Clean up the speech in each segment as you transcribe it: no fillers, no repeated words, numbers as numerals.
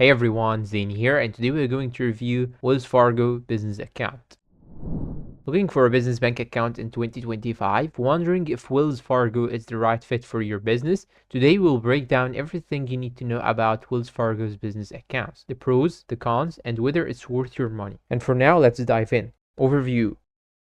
Hey everyone, Zane here, and today we're going to review Wells Fargo business account. Looking for a business bank account in 2025? Wondering if Wells Fargo is the right fit for your business? Today we'll break down everything you need to know about Wells Fargo's business accounts, the pros, the cons, and whether it's worth your money. And for now, let's dive in. Overview.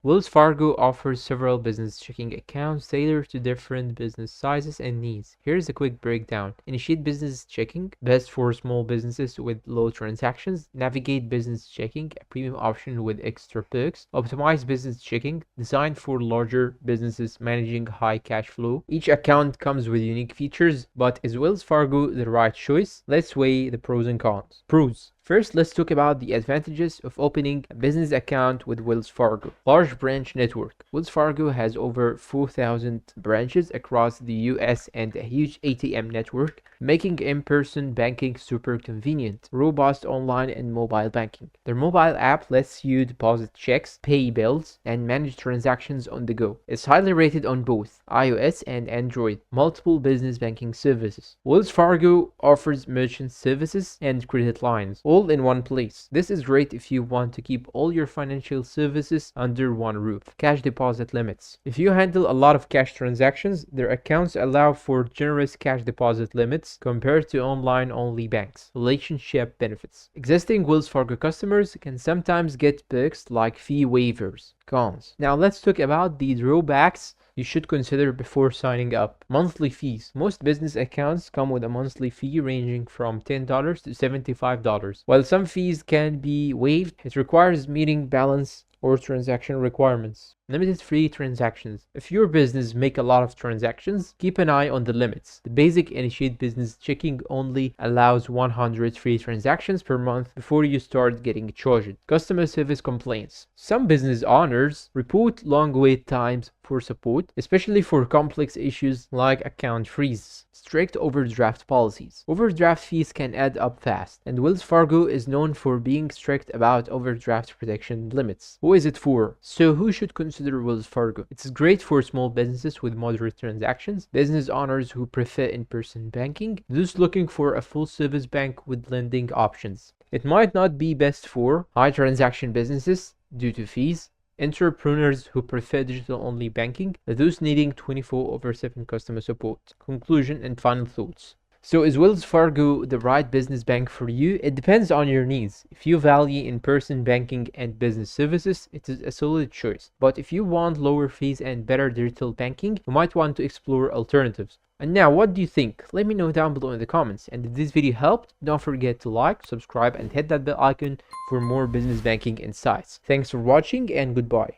Wells Fargo offers several business checking accounts tailored to different business sizes and needs. Here's a quick breakdown. Initiate business checking, best for small businesses with low transactions. Navigate business checking, a premium option with extra perks. Optimize business checking, designed for larger businesses managing high cash flow. Each account comes with unique features, but is Wells Fargo the right choice? Let's weigh the pros and cons. Pros. First, let's talk about the advantages of opening a business account with Wells Fargo. Large branch network. Wells Fargo has over 4,000 branches across the US and a huge ATM network, making in-person banking super convenient. Robust online and mobile banking. Their mobile app lets you deposit checks, pay bills, and manage transactions on the go. It's highly rated on both iOS and Android. Multiple business banking services. Wells Fargo offers merchant services and credit lines, all in one place. This is great if you want to keep all your financial services under one roof. Cash deposit limits. If you handle a lot of cash transactions, their accounts allow for generous cash deposit limits compared to online-only banks. Relationship benefits. Existing Wells Fargo customers can sometimes get perks like fee waivers. Cons. Now let's talk about the drawbacks you should consider before signing up. Monthly fees. Most business accounts come with a monthly fee ranging from $10 to $75. While some fees can be waived, it requires meeting balance or transaction requirements. Limited free transactions. If your business make a lot of transactions, keep an eye on the limits. The basic initiate business checking only allows 100 free transactions per month before you start getting charged. Customer service complaints. Some business owners report long wait times for support, especially for complex issues like account freezes. Strict overdraft policies. Overdraft fees can add up fast, and Wells Fargo is known for being strict about overdraft protection limits. Who is it for? So who should consider Wells Fargo? It's great for small businesses with moderate transactions, business owners who prefer in-person banking, those looking for a full-service bank with lending options. It might not be best for high transaction businesses due to fees, entrepreneurs who prefer digital-only banking, those needing 24/7 customer support. Conclusion and final thoughts. So is Wells Fargo the right business bank for you? It depends on your needs. If you value in-person banking and business services, it is a solid choice. But if you want lower fees and better digital banking, you might want to explore alternatives. And now, what do you think? Let me know down below in the comments. And if this video helped, don't forget to like, subscribe, and hit that bell icon for more business banking insights. Thanks for watching and goodbye.